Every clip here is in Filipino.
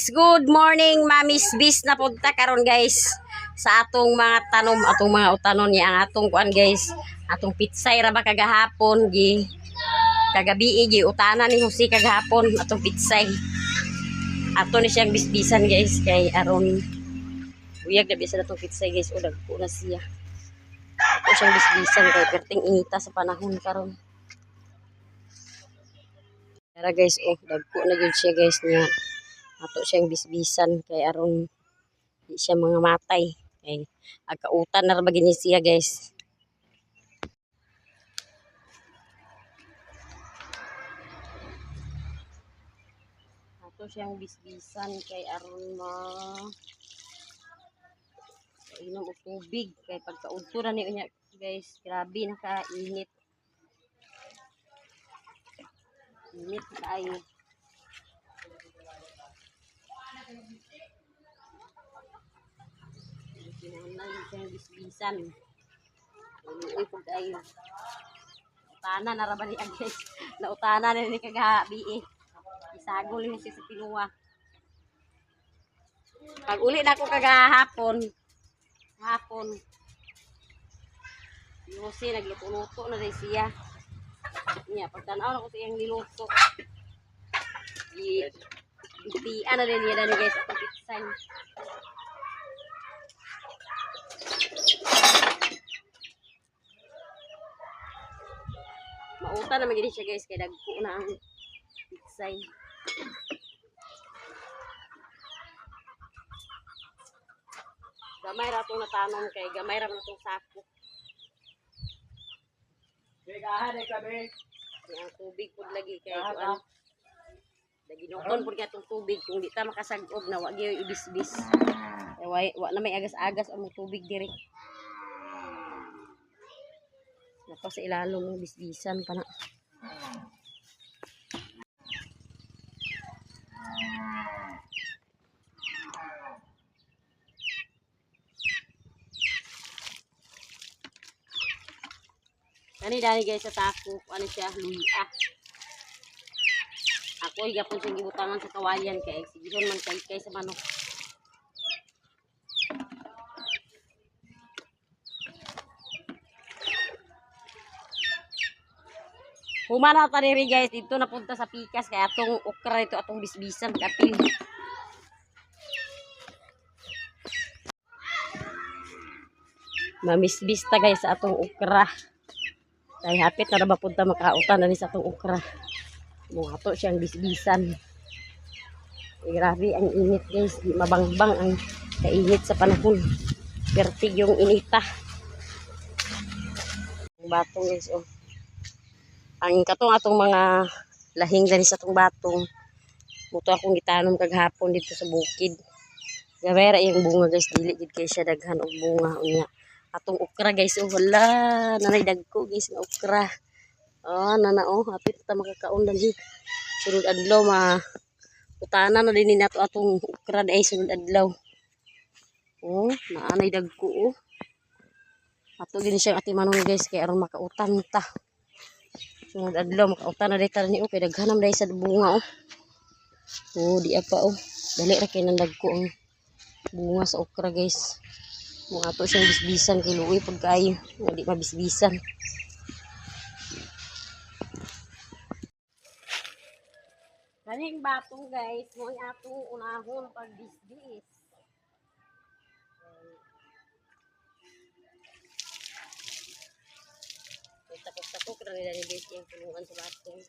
guys, good morning. Mamis bis na punta karon guys sa atong mga tanom, atong mga utanon niya ang atong kuan guys. Atong pitsay ra ba kagahapon gi kagabi gi utanan ni Jose kagahapon atong pitsay. Ato ni siyang bisbisan guys kay aron uyag na bisan atong pitsay guys o dagko na siya. Ato siyang bisbisan kay perting inita sa panahon karon. Tara guys, oh dagko na gyud siya guys niya. Ato siyang bisbisan kay aron di siya mga matay kay agkautan na ra ba gini siya guys. Ato siyang bisbisan kay aron inom og tubig kay pagkaudto na niya guys, grabe nakainit. Init kaayo. Kinahanglan siyang bisbisan. Uy pud ayo. Utana na ra ba niya guys? Nautana na ni kagabi eh. Isagol ni siya sa pinuwa. Pag uli na ako kagahapon, hapon. Yung si nagluto-luto na rin siya. Niya pagtanaw na ko sa iyang niluto. Ipian na rin niya na guys atong pitsay. Mauta na magiging siya guys kay dagko na ang pitsay. Gamay ra itong natanom kay gamay ra itong sako. Ang tubig po lagi kay kuan. Daginukon po kaya itong tubig kung di ta makasagog na wag yung ibisbis. Wa na may agas-agas ang tubig diri. Nako sa ilalom ng bisbisan pa na. Dani guys sa tako, ano siya, luya. Ako higapon siyang gibutangan sa kawayan kay sigihon man kay sa manok. Humana ta diri guys, dito napunta sa pikas kay atong okra ito atong bisbisan kapil. Mamisbis ta guys sa atong okra. Kay hapit na ba punta makautan na ni sa atong okra. Mo ato siyang bisbisan. Grabe ang init guys, di mabangbang ang kainit sa panahon. Pertig yung inita. Ang batong guys oh. Ang katong atong mga lahing dali sa atong batong. Muto akong gitanom kaghapon dito sa bukid. Gawera yung bunga guys, dili gid kay siya daghan og bunga unya. Atong okra guys, oh wala, nanay dagko guys ng okra. Oh, nana oh, hapit ta makakaon dali. Sunod adlaw utana na din nato atong okra dai sunod adlaw. Oh, naanay dagko oh. Ato gini siya atimanon guys kay aron makautan ta. Sunod adlaw makautan na dai ni oh kay daghanam dai sa bunga oh. Oh, di apa oh. Dali ra kay nang dagko ang bunga sa okra guys. Mo ato siyang bisbisan kay luoy pud kaayo, di mabisbisan. Kaning batong guys, mo atong unahon pag bisbis. Tapos-tapos ra nila ni guys yung pulungan sa batong.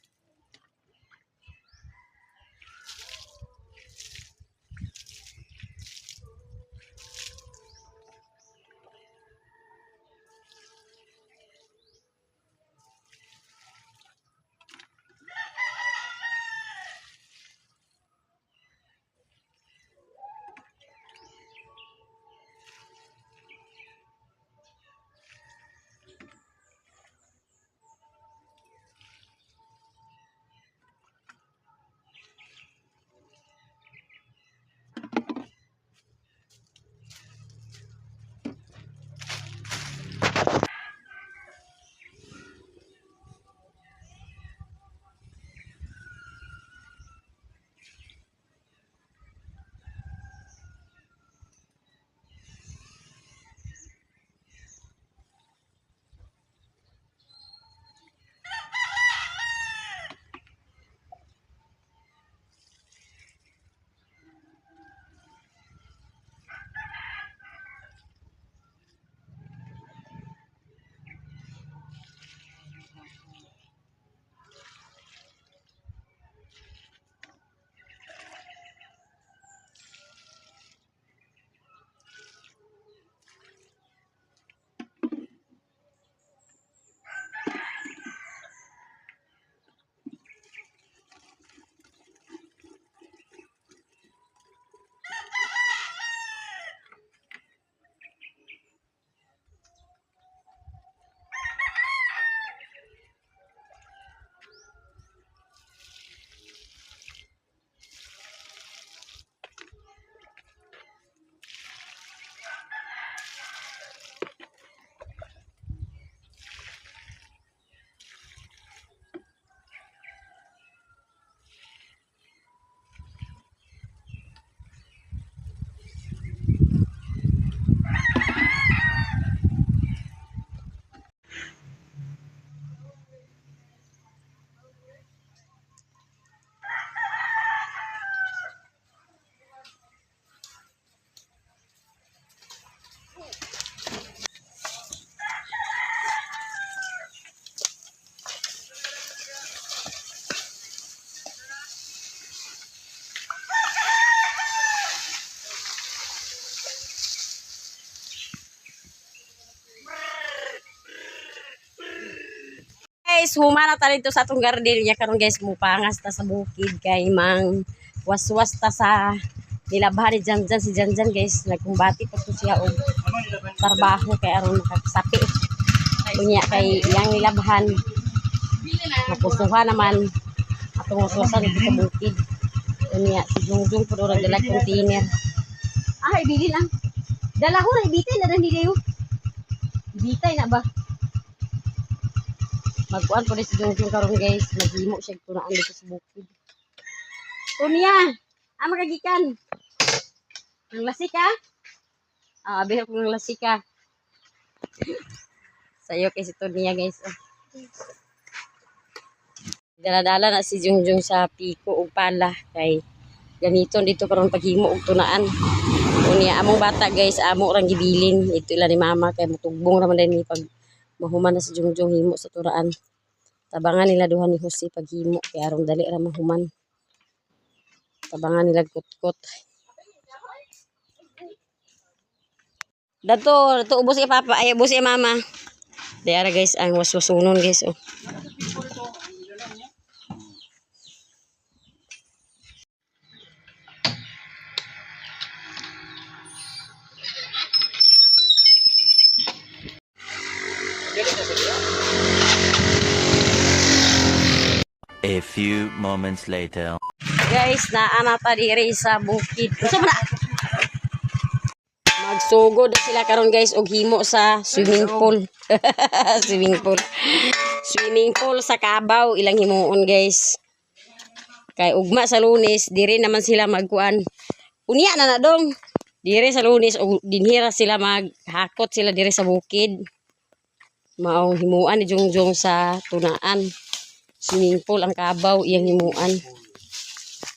guys, humana ta dito sa atong garden niya karon guys, mupangas ta sa bukid kay mang waswas ta sa nilabhan ni Janjan si Janjan guys, nagkumbati pa to siya og trabaho kay aron makakasapi. Unya kay yang nilabhan. Napusuhan naman atong waswasan dito sa bukid. Unya si Jungjung pud ora dala container. Ah, ibili lang. Dala ko na ibitay na dali dayo. Ibitay na ba? Magkuan po rin si Jungjung karon guys. Naghimo siya tunaan dito sa bukid. Tunya! Makagikan. Ang lasik ka? Abihok ng lasik ka. Sayo kay si Tunya guys. Oh. Dala-dala na si Jungjung sa piko o pala. Kay ganito dito karon paghimo og tunaan. Unya among bata guys, amo rang gibilin. Ito ila ni mama kay mutugbong ra man din pag mahuman na si Jungjung himo sa turaan. Tabangan nila duha ni Jose paghimo kay aron dali ra mahuman. Tabangan nila kutkot. Dato ubos kay papa, ay ubos kay mama. Diara guys ang waswasunon guys oh. A few moments later. Guys, naana ta diri sa bukid. Unsa man na? Magsugod na sila karon guys og himo sa swimming pool. Swimming pool. Swimming pool sa Kabaw ilang himuon guys. Kay ugma sa Lunes, diri naman sila magkuan. Unya na dong. Diri sa Lunes og dinhira sila maghakot sila diri sa bukid. Maong himuan ni Jungjung sa tunaan. Swimming pool ang Kabaw iyang himuan.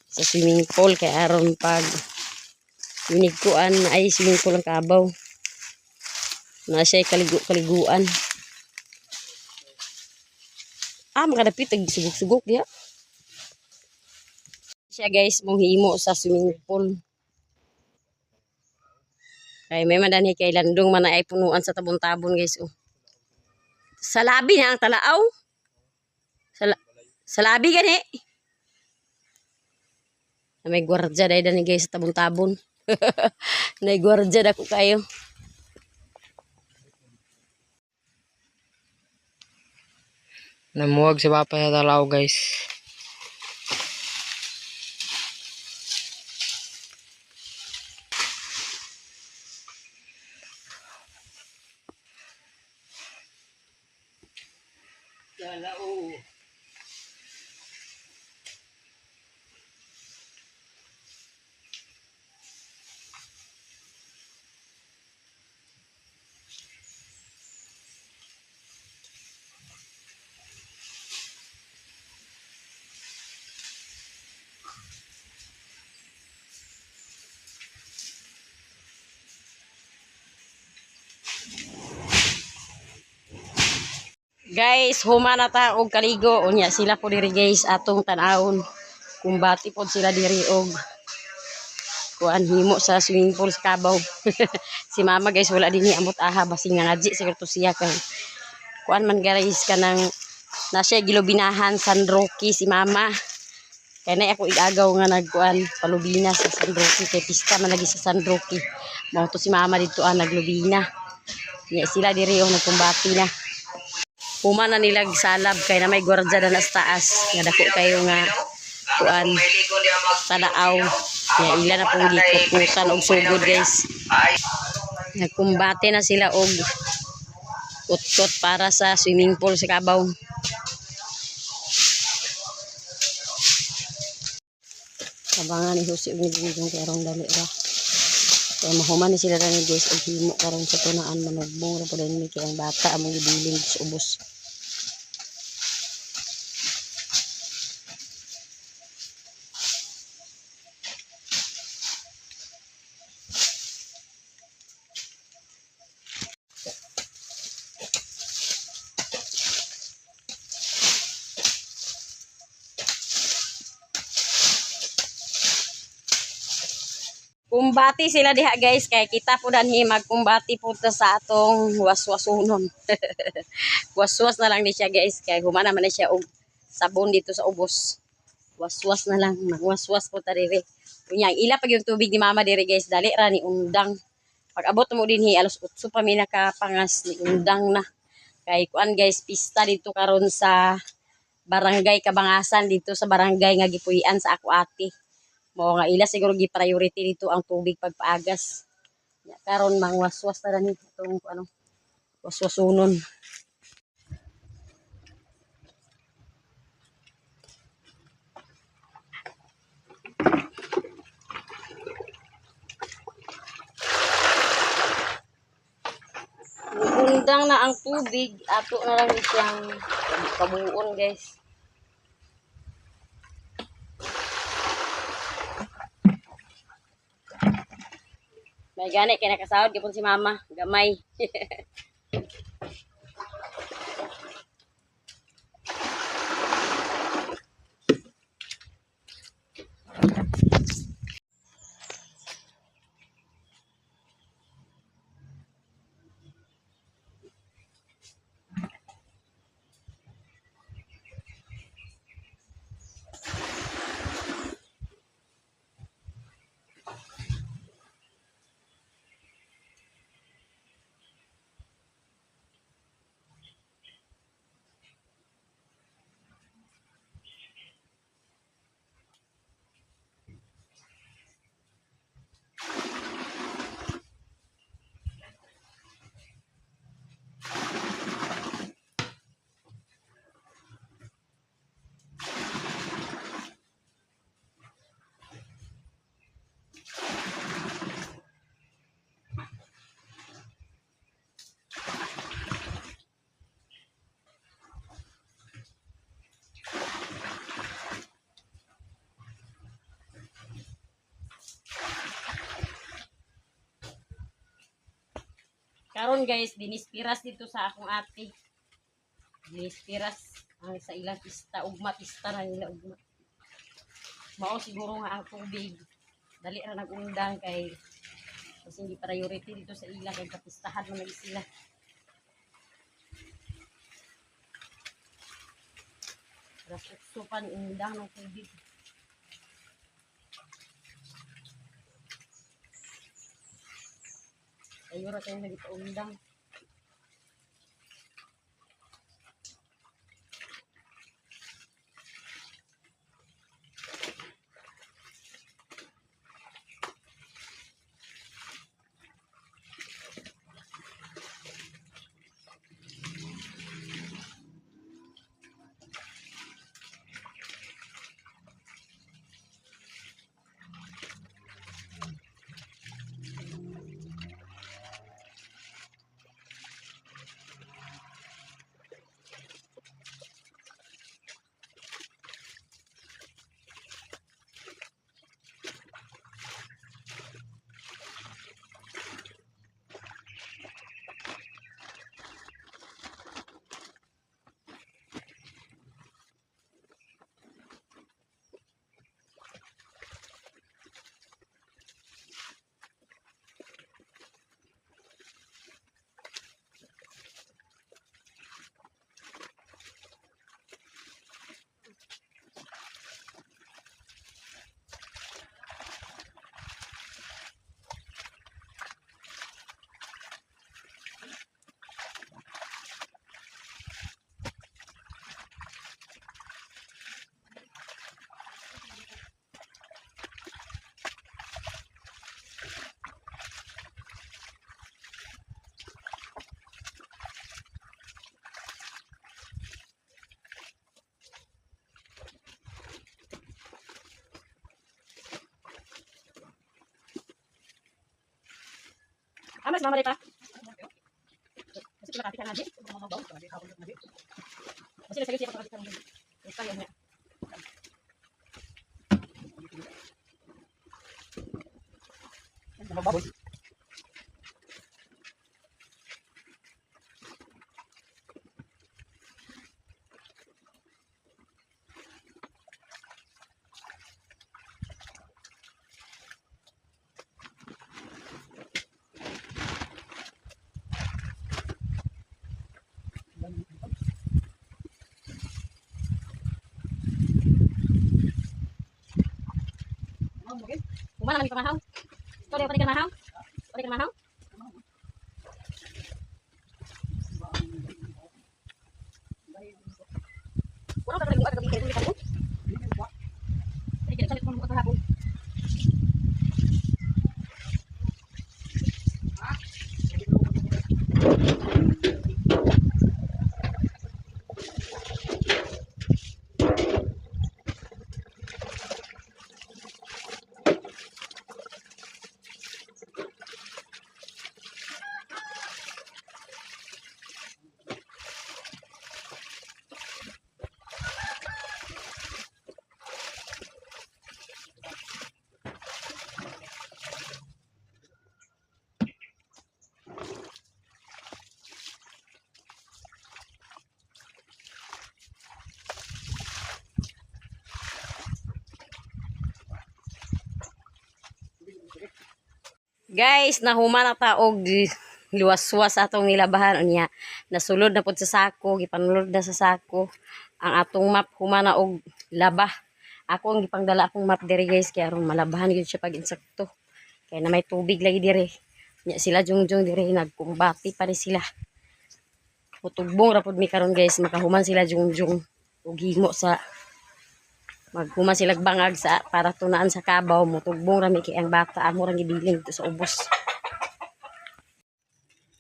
Sa swimming pool kay aron pag winigkuan ay swimming pool ang Kabaw. Na siya kaliguan. Makadapit ag sugok-sugok diha. Siya guys mong himo sa swimming pool. Kay may madani kay landong man ay punuan sa tabon-tabon guys oh. Sa labi na ang talaaw. Sa labi gani. May gwardya dahil na guys sa tabon-tabon. May gwardya dako kayo. Namuwag si Papa sa talaw guys. Guys, humana ta og kaligo unya sila po diri guys atong tan-awon. Kumbati pod sila diri og kuan himo sa swimming pool sa Kabaw. Si mama guys wala dinhi amot aha basing nga ngaji siguro siya kay kuan man guys kanang na siya gilubinahan San Roque si mama. Kay na ako igagaw nga nagkuan palubina sa San Roque kay pista man lagi sa San Roque. Mao to si mama dito naglubina. Nya sila diri og nagkumbati na. Humana nilag salab kay na may gwardya na sa taas nga dako kayo nga kuan talaaw ya ila na pong gikutan og sugod guys. Nagkumbate na sila og utkot para sa swimming pool sa Kabaw. Tabangan ni Jose ug ni Jungjung kay arong dali ra. Kaya mahuman ni sila ni guys og himo karon sa tunaan manugbong ra pud ni kay ang bata among gibilin sa ubos. Kumbati sila diha guys kay kita po danhi magkumbati po ta sa atong waswasunon. Waswas na lang ni siya guys kay humana man na siya og sabon dito sa ubos. Waswas na lang, magwaswas po ta diri. Unya ila pag yung tubig ni mama diri guys, dali ra ni undang. Pag abot mo dinhi alos 8 pa mi nakapangas ni undang na. Kay kuan guys, pista dito karon sa barangay Kabangasan dito sa barangay nga gipuy-an sa ako ate. Mao nga ila siguro gi priority dito ang tubig pagpaagas. Ya, karon mangwaswas ta ni itong ano, waswasunon. Undang na ang tubig, ato na lang siyang kabuon guys. May gani kay nakasahod gyapon si mama, gamay. Karon guys, dinispiras dito sa akong ate. Dinispiras ang sa ilang pista, ugma pista na nila ugma. Mao siguro nga ang tubig. Dali ra nag-undang kay kasi hindi priority dito sa ila kay kapistahan man lagi sila. Rasok supan undang ng tubig. Ayun ra kayo nagitaundang. Amas mama dito. Kasi kita katikan aja. Masih saya siapa katikan aja. Kita ya. Baboy. Mana lagi pemahaw? Ito dia pati ka mahaw? Pati ka mahaw? Wala ka lagi buat ka bikin ka. Jadi kita cari teman buat hapon. Guys, nahuman na ta og luwas-was atong nilabahan unya. Nasulod na pud sa sako, gipanulod na sa sako. Ang atong map humana og laba. Ako ang gipangdala akong map diri guys kay aron malabahan gyud siya pag insekto. Kay na may tubig lagi diri. Nya sila jungjung diri nagkumbati pa ni sila. Mutugbong ra pud mi karon guys, makahuman sila jungjung og himo sa maghuman sila bangag sa para tunaan sa kabaw. Mutugbong ra mi kay ang bata amo ra gibiling dito sa ubos.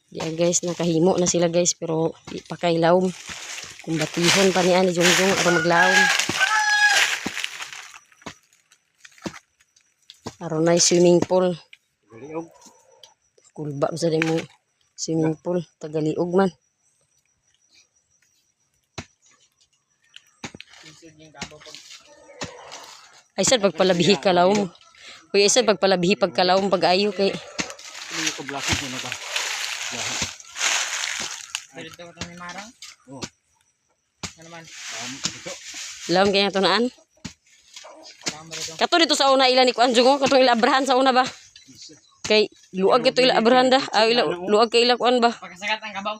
Diyan guys, nakahimo na sila guys pero di pa kay lawom. Kumbatihon pa ni ani jungjung aron maglawom. Aron na swimming pool. Galiog. Kulba sa mo swimming pool. Tagaliog man. Ay sad pagpalabihi ka lawom. Uy, ay sad pagpalabihi pagkalawom pag-ayo kay Ini ko blaki mo na ba? Dito ko ni Marang. Oh. Ano naman? Ito. lawom kaya tunaan. Tama dito. Kato dito sa una ila ni Kuanjung ko, katong ila abrahan sa una ba? Kay luag ito ila abrahan da. Ay luag kay ila kuan ba? Pagkasagat ang kabaw.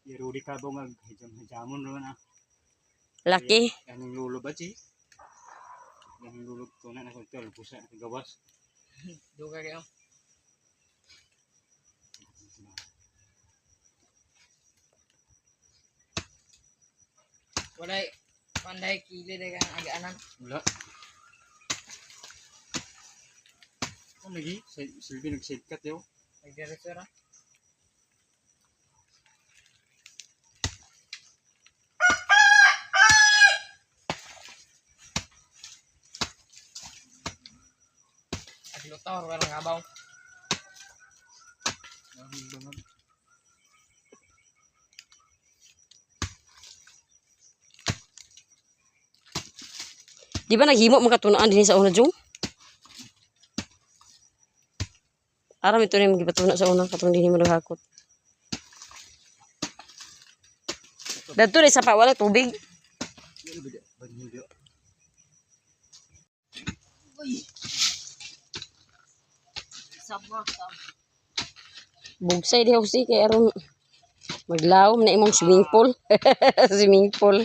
Irudi ka ba nga hijam-hijamon ro na. Laki. Yang lulo ba si? Yang lulo to na ko ito pusa na gawas. Duga kayo. Walay panday kili de kang agaanan. Wala. Ano lagi? Silbi nag-shortcut yo. Nagdiretso ra. Aglutor warang kabaw. Ang bangan. Di ba naghimo makatunaan din sa una jung? Aram ito na yung magipatuna sa una katong din mo daghakot. Dadto rin sa pa wala tubig. Ano ba dia? Banyo dia. Bugsay di si kay aron maglawom na imong swimming pool. Swimming pool.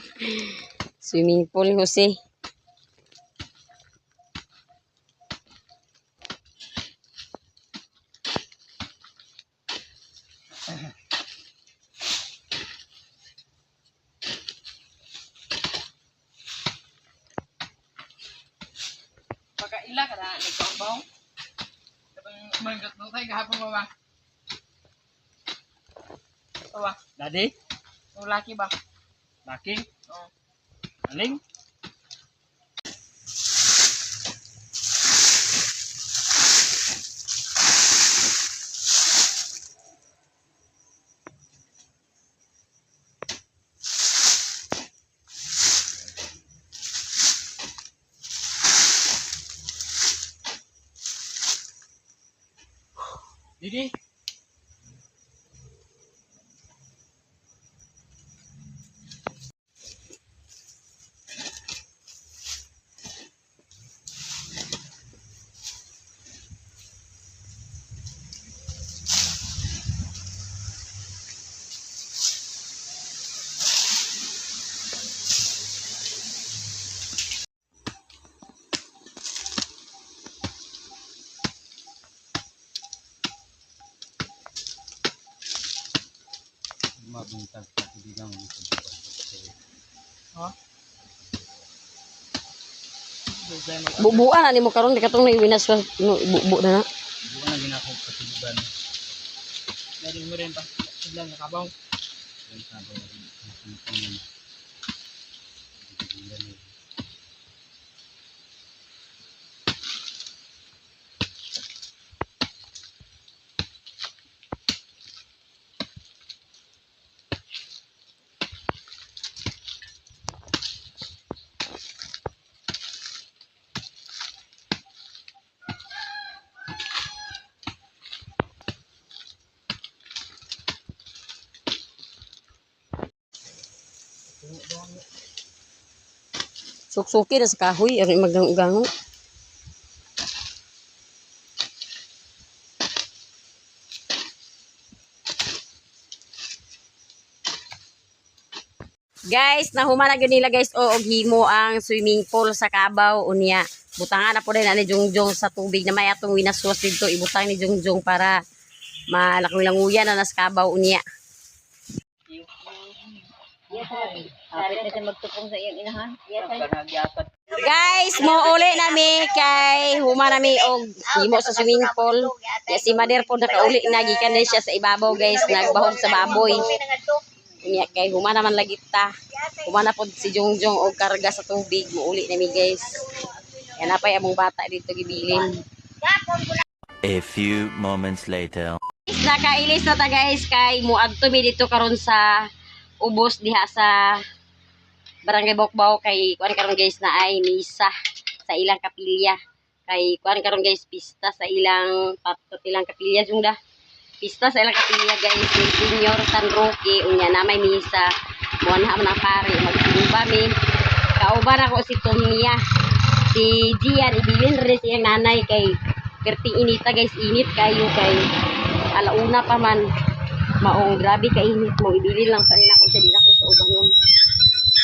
Swimming pool Jose. Pagkaila ka na ni kabaw. Kapag manggat mo tayo gahapon mo ba? Tawa. Dadi, Yung laki ba? laki, Oo. aling. Didi. mabuntag sa tubigan mo sa buwan. Ha? Dugay mag Bubuan ani mo karon di katong naiwinas bubu na na. Buwan na ginako sa tubigan. Meron mo rin pa. Sudlan na kabaw. Yung sabaw. Suksuki na sa kahoy ari magang-ugango. Guys, nahuman na gyud nila guys o og himo ang swimming pool sa Kabaw unya. Butangan na po din ani Jungjung sa tubig na may atong winaswas dito ibutang ni Jungjung para malakong-languyan na sa Kabaw unya. Kapit na siya magtupong sa iyang inahan. Guys, mo uli nami kay huma nami og himo sa swimming pool. Ya si Mader po nakauli na gikan din siya sa ibabaw guys, nagbahog sa baboy. Unya kay huma naman lagi ta. Huma na pod si Jungjung og karga sa tubig, mo uli nami guys. Kaya napay among bata dito gibilin. A few moments later. Nakailis na ta guys kay muadto mi dito karon sa ubos diha sa Barangay Bokbaw kay kuan karon guys na ay misa sa ilang kapilya. Kay kuan karon guys pista sa ilang patot ilang kapilya jungda. Pista sa ilang kapilya guys ni Senior San Roque unya na may misa. Muanha man ang pare magsimba mi. Kauban ako si Tomia. Si Gian ibilin rin siyang nanay kay perting inita guys init kayo kay alauna pa man. Maong grabe kainit mo ibilin lang sa rin ako siya di ako siya ubangon.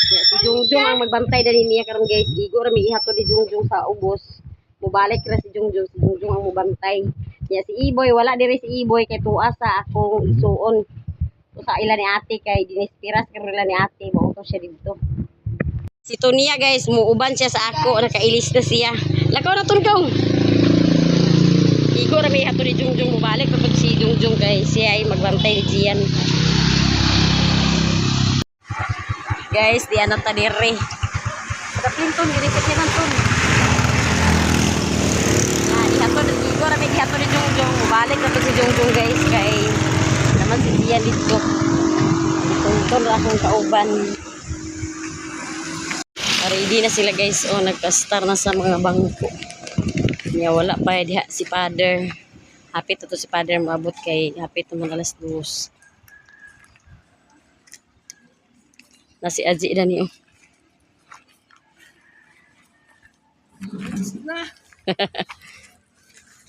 Ya, si Jungjung ang magbantay dali niya karon guys. Igo ra mi ihato ni Jungjung sa ubos. Mubalik ra si Jungjung ang mubantay. Ya si Iboy wala diri si Iboy kay tuwa sa akong isuon. So sa ila ni ate kay dinispiras karon ila ni ate mo to siya dito. Si Tonia guys muuban siya sa ako nakailis na siya. Lakaw na tungkong. Igo ra mi ihato ni Jungjung mubalik ra pud si Jungjung guys. Siya ay magbantay ni Gian. Guys, di ano ta dire. Ada pinton diri sa kinanton. Nah, dihaton igo ra may dihaton ni Jungjung. Balik na to si Jungjung guys kay naman si Dian dito. Pinton ra akong kauban. Ready na sila guys. Oh, nagka-star na sa mga bangko. Nya wala pa diha si father. Hapit to si father maabot kay hapit naman alas 2. Na si Aji na niyo.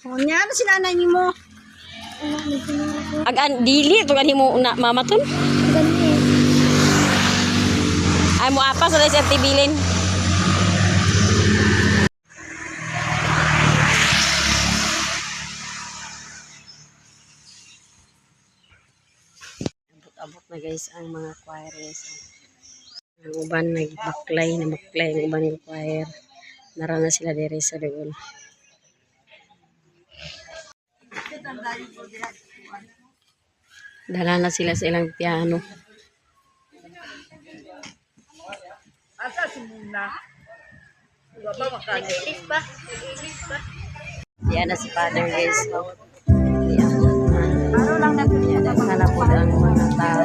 O niya, ano si nanay ni mo? Agan dili to gani mo na mama ton. Ay mo apa sa sa tibilin. Abot na guys ang mga choirs. Ang uban nagbaklay na baklay ang uban ng choir. Nara na sila dire sa doon. Dala na sila sa ilang piano. Nag-ilis ba? Yan na si Father guys. Ano lang na sana po ang mga tao.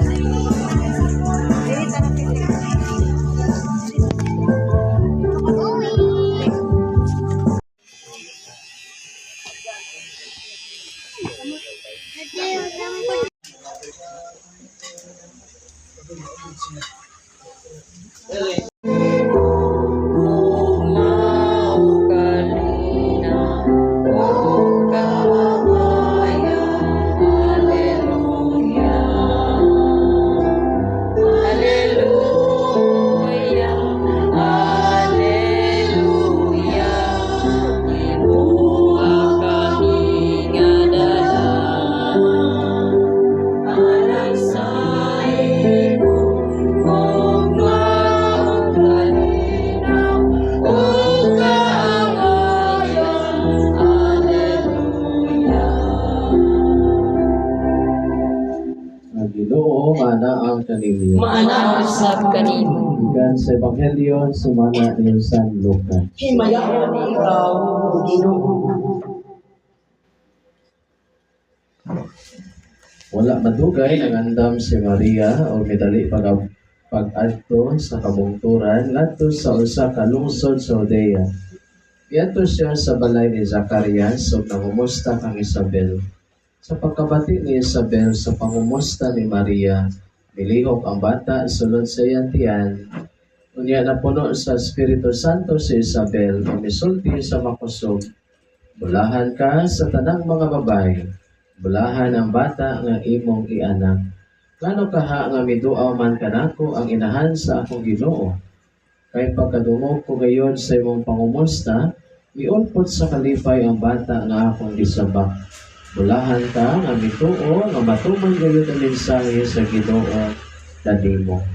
kanimo. Maanaw usab kanimo. Gikan sa Ebanghelyo sumana ni San Lucas. Himayaon ikaw, Ginoo. Wala madugay nangandam si Maria o midali pag-adto sa kabungturan ngadto sa usa ka lungsod sa Judea. Iadto siya sa balay ni Zacarias ug nangumusta kang Isabel. Sa pagkabati ni Isabel sa pangumusta ni Maria, nilihok ang bata sulod sa iyang tiyan. Unya napuno sa Espiritu Santo si Isabel o misulti sa makusog. Bulahan ka sa tanang mga babae. Bulahan ang bata nga imong ianak. Ngano kaha nga miduaw man kanako ang inahan sa akong Ginoo? Kay pagkadungog ko gayon sa imong pangumusta, miulpot sa kalipay ang bata nga akong gisabak. Bulahan ka nga mituo nga matuman gayon ang mensahe sa Ginoo kanimo.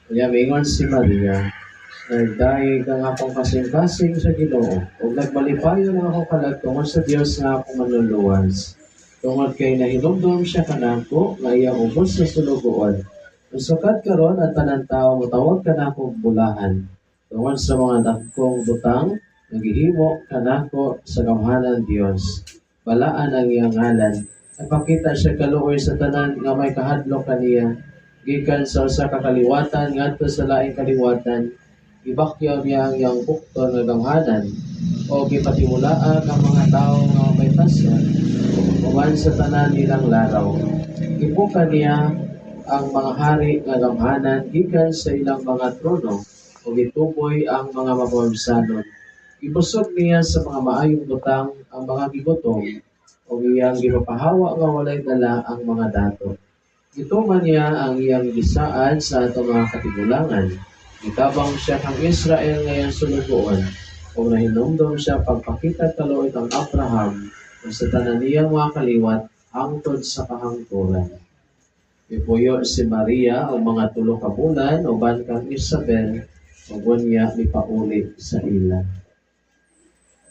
Kaya mingon si Maria, nagdaig ang akong kasing-kasing sa Ginoo ug nagbalipayon ang akong kalag tungod sa Dios nga akong manluluwas. Tungod kay nahinumdum siya kanako nga iyang ubos sa sulugoon. Usukad karon at tanan tawo motawag kanako bulahan. Tungod sa mga dagkong butang naghihimo kanako sa gamhanan Dios. Balaan ang iyang ngalan. Napakita siya kaluoy sa tanan nga may kahadlok kaniya. Gikan sa usa ka kaliwatan ngadto sa laing kaliwatan. Ibakyaw niya ang iyang bukton nga gamhanan o gipatimulaan ang mga tawo nga may tasyon uban sa tanan nilang laraw. Ibuka niya ang mga hari nga gamhanan gikan sa ilang mga trono o gituboy ang mga mababansanon. Ibusog niya sa mga maayong butang ang mga gigutom o iyang gipapahawa nga walay dala ang mga dato. Gituman niya ang iyang gisaan sa ato mga katigulangan. Itabang siya kang Israel ngayon sulugoon o nahinumdum siya pagpakita kaluoy kang Abraham o sa tanan niyang mga kaliwat hangtod sa kahangturan. Ipuyo si Maria o mga 3 ka bulan uban kang Isabel ug niya mipauli sa ila.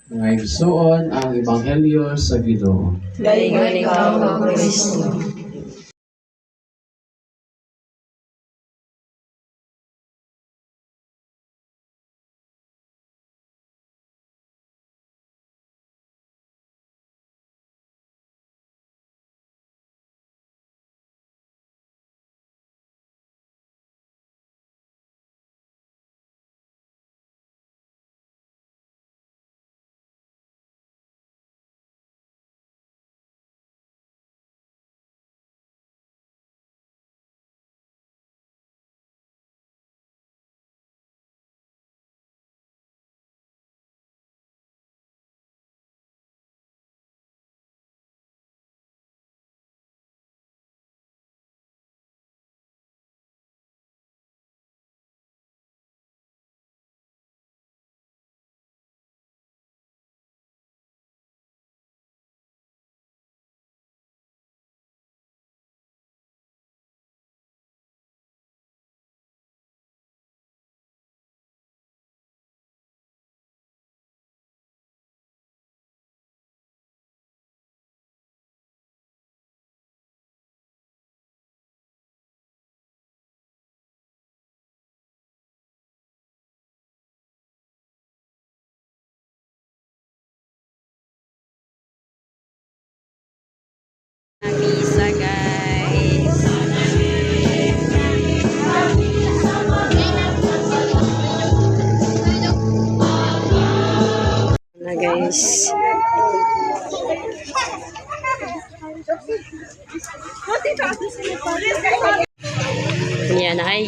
Mga igsoon ang Ebanghelyo sa Ginoo. Daingon ikaw, O Kristo. Misa, guys. Na guys. Yan ay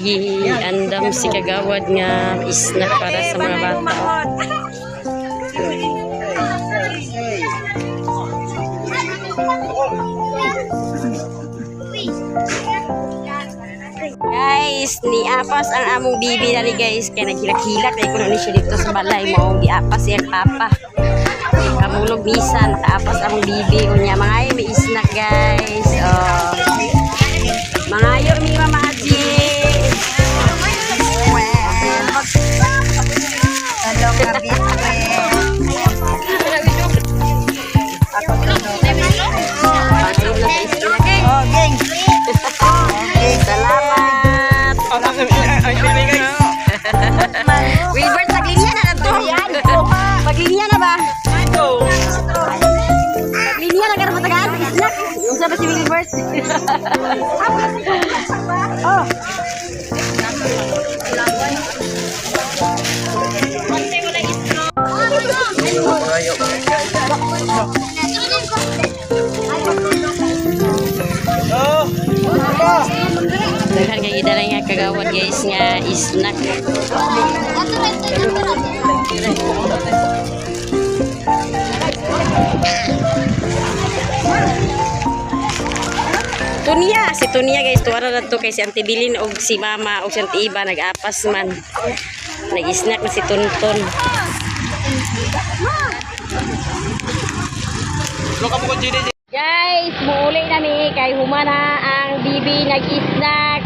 andam si kagawad nga snack para sa mga bata. Guys, niapas ang among bibi dali guys. Kaya naghilak-hilak na ikuno ni siya dito sa balay mo. Giapas yan papa. Kamulog bisan. Taapas among bibi. Unya, mga ay may snack guys. Oh. Mga ayo mi Mama Aji. Hello ka bitwe. Ako to. Oh, geng. Salamat. Usa pa si Wilbert. Oh. Daghan kay gidala nga kagawad guys nga snack. Tunia, si Tunia guys, tuwara na to kay si Auntie Bilin og si Mama og si Auntie Iba nag-apas man. Nag-snack na si Tonton. Guys, muuli nami kay humana ang bibi nag-snack.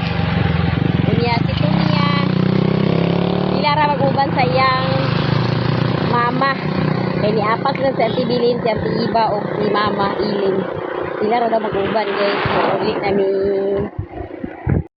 Tunia si Tunia. Sila ra mag-uban sa iyang mama. Kay niapas na si Auntie Bilin, si Auntie Iba og si Mama Ilin. Sila ra mag-uban guys. Muuli nami.